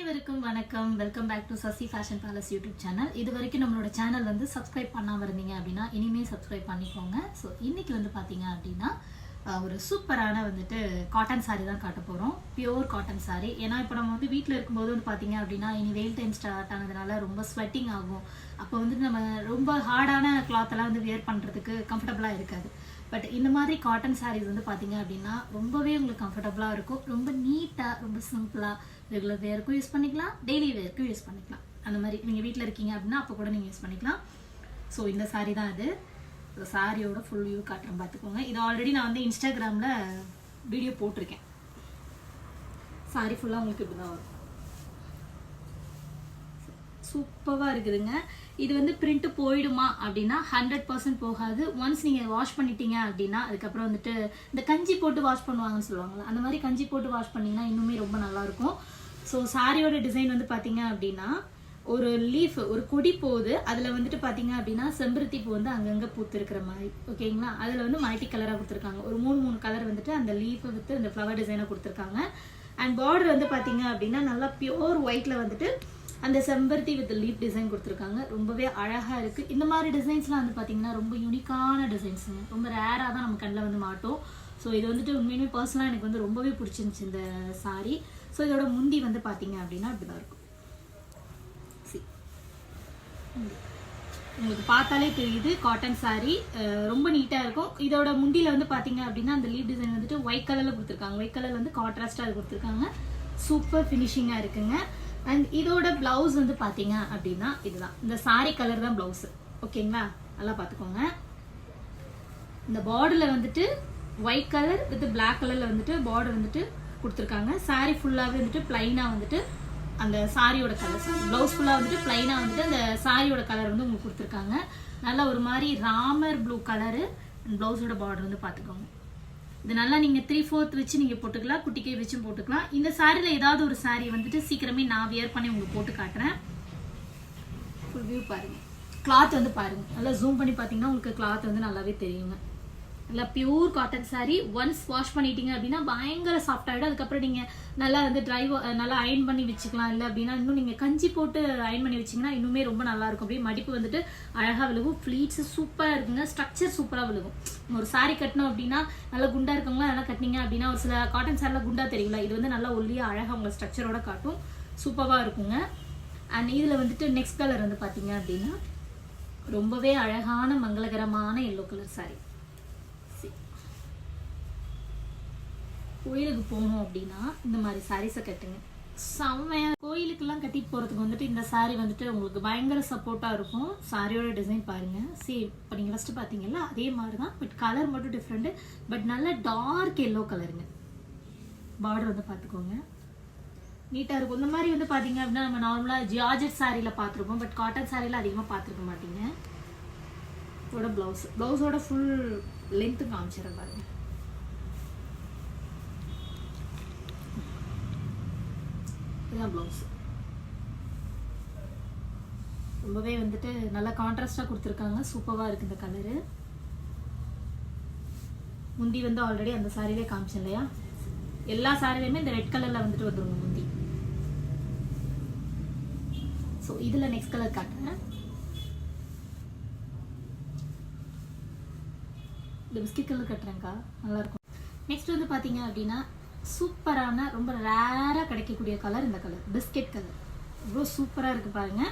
அனைவருக்கும் வணக்கம். Welcome back to Sasi Fashion Palace YouTube channel. இது வரைக்கும் நம்மளோட சேனல் வந்து சப்ஸ்கிரைப் பண்ணாமல் இருந்தீங்க அப்படின்னா இனிமேல் சப்ஸ்கிரைப் பண்ணிக்கோங்க. ஸோ இன்னைக்கு வந்து பார்த்தீங்க அப்படின்னா ஒரு சூப்பரான வந்துட்டு காட்டன் சாரீ தான் காட்ட போகிறோம். Pure cotton sari. ஏன்னா இப்போ நம்ம வந்து வீட்டில் இருக்கும்போது வந்து பார்த்தீங்க அப்படின்னா இனி வெயில் டைம் ஸ்டார்ட் ஆனதுனால ரொம்ப ஸ்வெட்டிங் ஆகும். அப்போ வந்து நம்ம ரொம்ப ஹார்டான கிளாத்தெல்லாம் வந்து வியர் பண்ணுறதுக்கு கம்ஃபர்டபுளாக இருக்காது. பட் இந்த மாதிரி காட்டன் சாரீஸ் வந்து பார்த்தீங்க அப்படின்னா ரொம்பவே உங்களுக்கு கம்ஃபர்டபுளாக இருக்கும். ரொம்ப நீட்டாக, ரொம்ப சிம்பிளாக ரெகுலர் வேருக்கும் யூஸ் பண்ணிக்கலாம், டெய்லி வேருக்கும் யூஸ் பண்ணிக்கலாம். அந்த மாதிரி நீங்கள் வீட்டில் இருக்கீங்க அப்படின்னா அப்போ கூட நீங்கள் யூஸ் பண்ணிக்கலாம். ஸோ இந்த சாரீ தான் அது. சாரியோட ஃபுல் வியூ காட்டுறேன், பார்த்துக்கோங்க. இது ஆல்ரெடி நான் வந்து இன்ஸ்டாகிராமில் வீடியோ போட்டிருக்கேன். சாரி ஃபுல்லாக உங்களுக்கு இப்படி தான் வரும். சூப்பராக இருக்குதுங்க. இது வந்து பிரிண்ட் போயிடுமா அப்படின்னா 100% போகாது. ஒன்ஸ் நீங்கள் வாஷ் பண்ணிட்டீங்க அப்படின்னா அதுக்கப்புறம் வந்துட்டு இந்த கஞ்சி போட்டு வாஷ் பண்ணுவாங்கன்னு சொல்லுவாங்களா, அந்த மாதிரி கஞ்சி போட்டு வாஷ் பண்ணிங்கன்னா இன்னுமே ரொம்ப நல்லாயிருக்கும். ஸோ சாரியோட டிசைன் வந்து பார்த்தீங்க அப்படின்னா ஒரு லீஃப், ஒரு கொடி போகுது. அதில் வந்துட்டு பார்த்தீங்க அப்படின்னா செம்பருத்தி பூ வந்து அங்கங்கே பூத்துருக்கிற மாதிரி, ஓகேங்களா. அதில் வந்து மல்டி கலராக கொடுத்துருக்காங்க. ஒரு மூணு கலர் வந்துட்டு அந்த லீஃபை வித்து இந்த ஃப்ளவர் டிசைனை கொடுத்துருக்காங்க. அண்ட் பார்டர் வந்து பார்த்தீங்க அப்படின்னா நல்லா பியோர் ஒயிட்டில் வந்துட்டு அந்த செம்பருத்தி வித் லீப் டிசைன் கொடுத்துருக்காங்க. ரொம்பவே அழகாக இருக்குது. இந்த மாதிரி டிசைன்ஸ்லாம் வந்து பார்த்தீங்கன்னா ரொம்ப யூனிக்கான டிசைன்ஸுங்க. ரொம்ப ரேராக தான் நம்ம கண்ணில் வந்து மாட்டோம். ஸோ இது வந்துட்டு உண்மையுமே பர்சனலாக எனக்கு வந்து ரொம்பவே பிடிச்சிருந்துச்சு இந்த சாரீ. ஸோ இதோட முந்தி வந்து பார்த்தீங்க அப்படின்னா இப்படிதான் இருக்கும். உங்களுக்கு பார்த்தாலே தெரியுது காட்டன் சாரீ ரொம்ப நீட்டாக இருக்கும். இதோட முண்டியில் வந்து பார்த்தீங்க அப்படின்னா அந்த லீப் டிசைன் வந்துட்டு ஒயிட் கலரில் கொடுத்துருக்காங்க. ஒயிட் கலர் வந்து கான்ட்ராஸ்டாக கொடுத்துருக்காங்க. சூப்பர் ஃபினிஷிங்காக இருக்குங்க. அண்ட் இதோட பிளவுஸ் வந்து பார்த்தீங்க அப்படின்னா இதுதான், இந்த சாரி கலர் தான் பிளவுஸ், ஓகேங்களா. நல்லா பார்த்துக்கோங்க. இந்த பார்டரில் வந்துட்டு ஒயிட் கலர் வித் பிளாக் கலரில் வந்துட்டு பார்டர் வந்துட்டு கொடுத்துருக்காங்க. சாரி ஃபுல்லாகவே வந்துட்டு பிளைனாக வந்துட்டு அந்த சாரியோட கலர், பிளவுஸ் ஃபுல்லாக வந்துட்டு பிளைனாக வந்துட்டு அந்த சாரியோட கலர் வந்து உங்களுக்கு கொடுத்துருக்காங்க. நல்லா ஒரு மாதிரி ராமர் ப்ளூ கலரு. பிளவுஸோட பார்டர் வந்து பார்த்துக்கோங்க. இது நல்லா நீங்கள் 3/4 வச்சு நீங்கள் போட்டுக்கலாம், குட்டிக்கை வச்சும் போட்டுக்கலாம். இந்த சாரியில் ஏதாவது ஒரு சாரீ வந்துட்டு சீக்கிரமே நான் வியர் பண்ணி உங்களுக்கு போட்டு காட்டுறேன். ஃபுல் வியூ பாருங்கள். கிளாத் வந்து பாருங்கள், நல்லா ஜூம் பண்ணி பார்த்தீங்கன்னா உங்களுக்கு கிளாத் வந்து நல்லாவே தெரியுங்க. நல்லா pure cotton sari. Once wash பண்ணிட்டீங்க அப்படின்னா பயங்கர சாஃப்ட் ஆகிடும். அதுக்கப்புறம் நீங்கள் நல்லா வந்து நல்லா அயன் பண்ணி வச்சுக்கலாம். இல்லை அப்படின்னா இன்னும் நீங்கள் கஞ்சி போட்டு அயன் பண்ணி வச்சிங்கன்னா இன்னுமே ரொம்ப நல்லாயிருக்கும். அப்படியே மடிப்பு வந்துட்டு அழகாக விழுகும். ஃப்ளீட்ஸு சூப்பராக இருக்குங்க. ஸ்ட்ரக்சர் சூப்பராக விழுகும். ஒரு சாரீ கட்டணும் அப்படின்னா நல்லா குண்டாக இருக்கவங்களா நல்லா கட்டினீங்க அப்படின்னா ஒரு சில காட்டன் சாரிலாம் குண்டாக தெரியல. இது வந்து நல்லா ஒல்லியாக அழகாக உங்களை ஸ்ட்ரக்சரோட காட்டும். சூப்பராக இருக்குங்க. அண்ட் இதில் வந்துட்டு நெக்ஸ்ட் கலர் வந்து பார்த்தீங்க அப்படின்னா ரொம்பவே அழகான மங்களகரமான எல்லோ கலர் சாரீ. கோயிலுக்கு போகணும் அப்படின்னா இந்த மாதிரி சாரீஸை கட்டுங்க, செம்மையா. கோயிலுக்கெல்லாம் கட்டிட்டு போகிறதுக்கு வந்துட்டு இந்த சாரீ வந்துட்டு உங்களுக்கு பயங்கர சப்போர்ட்டாக இருக்கும். சாரியோட டிசைன் பாருங்கள், சேம் இப்போ நீங்கள் ஃபஸ்ட்டு பார்த்தீங்கன்னா அதே மாதிரி தான், பட் கலர் மட்டும் டிஃப்ரெண்ட்டு. பட் நல்ல டார்க் எல்லோ கலருங்க. பார்டர் வந்து பார்த்துக்கோங்க, நீட்டாக இருக்கும். இந்த மாதிரி வந்து பார்த்தீங்க அப்படின்னா நம்ம நார்மலாக ஜார்ஜெட் சாரியில் பார்த்துருப்போம், பட் காட்டன் சாரியில் அதிகமாக பார்த்துருக்க மாட்டீங்க. இதோட ப்ளவுஸோட ஃபுல் லென்த்து காமிச்சிடறேன் பாருங்க. இதுதான் ப்ளவுஸ். ரொம்பவே வந்துட்டு நல்லா கான்ட்ராஸ்டாக கொடுத்துருக்காங்க. சூப்பராக இருக்குது இந்த கலரு. முந்தி வந்து ஆல்ரெடி அந்த சாரியிலே காமிச்சேன் இல்லையா, எல்லா சாரிலையுமே இந்த ரெட் கலரில் வந்துட்டு வந்துருங்க முந்தி. ஸோ இதில் நெக்ஸ்ட் கலர் காட்டுறேன். இந்த பிஸ்கட் கலர் கட்டுறேங்க்கா, நல்லாயிருக்கும். நெக்ஸ்ட் வந்து பார்த்தீங்க அப்படின்னா சூப்பரான ரொம்ப ரேராக கிடைக்கக்கூடிய கலர் இந்த கலர், பிஸ்கெட் கலர். இவ்வளோ சூப்பராக இருக்குது பாருங்கள்.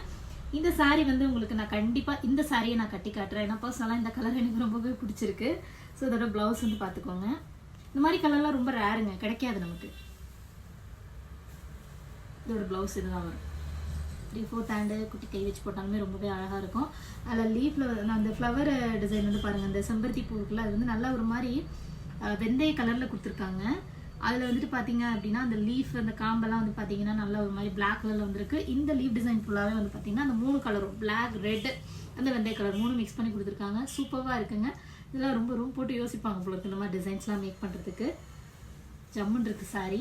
இந்த சாரீ வந்து உங்களுக்கு நான் கண்டிப்பாக இந்த சாரியை நான் கட்டி காட்டுறேன். ஏன்னா பர்சனலாக இந்த கலர் எனக்கு ரொம்பவே பிடிச்சிருக்கு. ஸோ இதோட ப்ளவுஸ் வந்து பார்த்துக்கோங்க. இந்த மாதிரி கலர்லாம் ரொம்ப ரேருங்க, கிடைக்காது நமக்கு. இதோட ப்ளவுஸ் இதுதான் வரும். 3/4 ஹேண்டு குட்டி கை வச்சு போட்டாலுமே ரொம்பவே அழகாக இருக்கும். அதில் லீஃபில் அந்த ஃப்ளவர் டிசைன் வந்து பாருங்கள், அந்த செம்பருத்தி பூவுக்குள்ள அது வந்து நல்லா ஒரு மாதிரி வெந்தய கலரில் கொடுத்துருக்காங்க. அதில் வந்துட்டு பார்த்தீங்க அப்படின்னா அந்த லீஃப், அந்த காம்பெல்லாம் வந்து பார்த்தீங்கன்னா நல்லா ஒரு மாதிரி பிளாக் கலரில் வந்துருக்கு. இந்த லீஃப் டிசைன் ஃபுல்லாகவே வந்து பார்த்தீங்கன்னா அந்த 3 கலரும் பிளாக், ரெட், அந்த வெந்தய கலர் 3 மிக்ஸ் பண்ணி கொடுத்துருக்காங்க. சூப்பராக இருக்குங்க. இதெல்லாம் ரொம்ப ரூம் போட்டு யோசிப்பாங்க போல இருக்கு இந்த மாதிரி டிசைன்ஸ்லாம் மேக் பண்ணுறதுக்கு. ஜம்முன் இருக்குது சாரீ.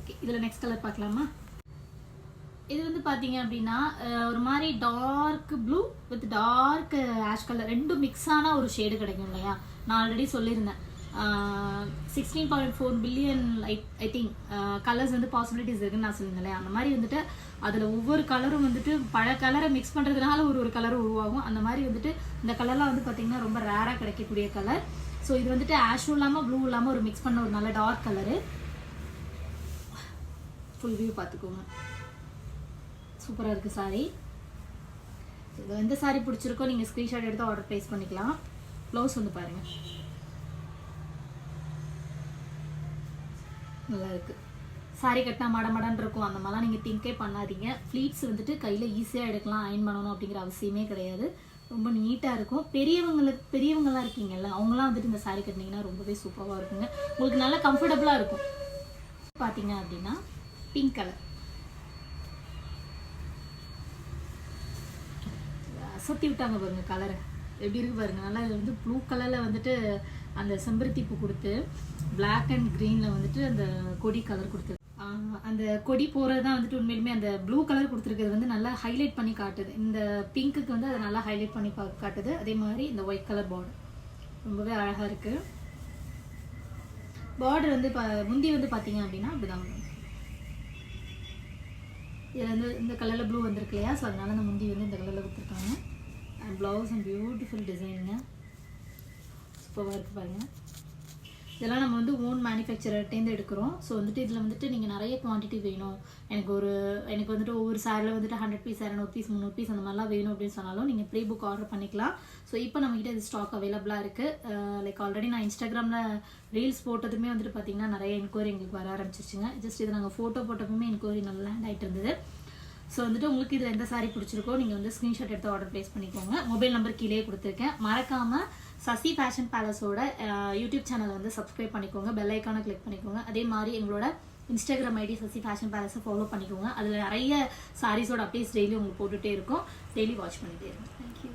ஓகே, இதில் நெக்ஸ்ட் கலர் பார்க்கலாமா. இது வந்து பார்த்தீங்க அப்படின்னா ஒரு மாதிரி dark blue with dark ash colour ரெண்டும் மிக்ஸான ஒரு ஷேடு கிடைக்கும் இல்லையா. நான் ஆல்ரெடி சொல்லியிருந்தேன் 16.4 பில்லியன் ஐ திங்க் கலர்ஸ் வந்து பாசிபிலிட்டிஸ் இருக்குன்னு நான் சொல்லுங்களேன். அந்த மாதிரி வந்துட்டு அதில் ஒவ்வொரு கலரும் வந்துட்டு பல கலரை மிக்ஸ் பண்ணுறதுனால ஒரு கலர் உருவாகும். அந்த மாதிரி வந்துட்டு இந்த கலர்லாம் வந்து பார்த்திங்கன்னா ரொம்ப ரேராக கிடைக்கக்கூடிய கலர். ஸோ இது வந்துட்டு ஆஷும் இல்லாமல் ப்ளூ இல்லாமல் ஒரு மிக்ஸ் பண்ண ஒரு நல்ல டார்க் கலரு. ஃபுல் வியூ பார்த்துக்கோங்க. சூப்பராக இருக்குது சாரீ. இது எந்த சாரீ பிடிச்சிருக்கோ நீங்கள் ஸ்க்ரீன்ஷாட் எடுத்து ஆர்டர் ப்ளேஸ் பண்ணிக்கலாம். ப்ளவுஸ் வந்து பாருங்கள், நல்லா இருக்குது. சாரீ கட்டினா மடமடன்னு இருக்கும், அந்த மாதிரிலாம் நீங்கள் திங்கே பண்ணாதீங்க. ஃப்ளீட்ஸ் வந்துட்டு கையில் ஈஸியாக எடுக்கலாம், அயன் பண்ணணும் அப்படிங்கிற அவசியமே கிடையாது. ரொம்ப நீட்டாக இருக்கும். பெரியவங்களாம் இருக்கீங்கல்ல, அவங்களாம் வந்துட்டு இந்த சாரீ கட்டினீங்கன்னா ரொம்பவே சூப்பராக இருக்குங்க. உங்களுக்கு நல்லா கம்ஃபர்டபுளாக இருக்கும். பார்த்தீங்க அப்படின்னா பிங்க் கலர் அசத்தி விட்டாங்க பாருங்க. கலரை எப்படி இருக்கு பாருங்க. நல்லா இது வந்து ப்ளூ கலரில் வந்துட்டு அந்த செம்பருத்தி பூ கொடுத்து பிளாக் அண்ட் க்ரீனில் வந்துட்டு அந்த கொடி கலர் கொடுத்துருக்கு. அந்த கொடி போகிறது தான் வந்துட்டு உண்மையிலுமே அந்த ப்ளூ கலர் கொடுத்துருக்கிறது வந்து நல்லா ஹைலைட் பண்ணி காட்டுது. இந்த பிங்க்குக்கு வந்து அதை நல்லா ஹைலைட் பண்ணி காட்டுது. அதே மாதிரி இந்த ஒயிட் கலர் பார்டர் ரொம்பவே அழகாக இருக்குது. பார்டர் வந்து முந்தி வந்து பார்த்தீங்க அப்படின்னா அப்படிதான் இதில் வந்து இந்த கலரில் ப்ளூ வந்திருக்கு இல்லையா, ஸோ அதனால அந்த முந்தி வந்து இந்த கலரில் கொடுத்துருக்காங்க. அண்ட் ப்ளவுஸ் அண்ட் பியூட்டிஃபுல் டிசைனுங்க, சூப்பராக இருக்குது பாருங்கள். இதெல்லாம் நம்ம வந்து ஓன் மேனுஃபேக்சரர்ட்டேருந்து எடுக்கிறோம். ஸோ வந்துட்டு இதில் வந்துட்டு நீங்கள் நிறைய குவான்டிட்டி வேணும், எனக்கு வந்துட்டு ஒவ்வொரு சாரியில் வந்துட்டு 100 பீஸ் 200 பீஸ் 300 பீஸ் அந்த மாதிரிலாம் வேணும் அப்படின்னு சொன்னாலும் நீங்கள் ப்ரீ புக் ஆர்டர் பண்ணிக்கலாம். ஸோ இப்போ நம்மகிட்ட இது ஸ்டாக் அவைலபிளாக இருக்குது. லைக் ஆல்ரெடி நான் இன்ஸ்டாகிராமில் ரீல்ஸ் போட்டதுமே வந்துட்டு பார்த்தீங்கன்னா நிறைய என்கொயரி எங்களுக்கு வர ஆரம்பிச்சிருச்சுங்க. ஜஸ்ட் இது நாங்கள் ஃபோட்டோ போட்டப்பவுமே என்கொயரி நல்லா லேண்ட் ஆகிட்டு இருந்தது. ஸோ வந்துட்டு உங்களுக்கு இதில் எந்த சாரீ பிடிச்சிருக்கோ நீங்கள் வந்து ஸ்க்ரீன்ஷாட் எடுத்து ஆர்டர் ப்ளேஸ் பண்ணிக்கோங்க. மொபைல் நம்பர் கீழே கொடுத்துருக்கேன். மறக்காமல் சசி ஃபேஷன் பேலஸோட யூடியூப் சேனலை வந்து சப்ஸ்கிரைப் பண்ணிக்கோங்க, பெல் ஐக்கானை கிளிக் பண்ணிக்கோங்க. அதே மாதிரி எங்களோட இன்ஸ்டாகிராம் ஐடி சசி ஃபேஷன் பேலஸை ஃபாலோ பண்ணிக்கோங்க. அதில் நிறைய சாரீஸோட அப்டேட்ஸ் டெய்லி உங்களுக்கு போட்டுகிட்டே இருக்கும். டெய்லி வாட்ச் பண்ணிகிட்டே இருக்கும். தேங்க்யூ.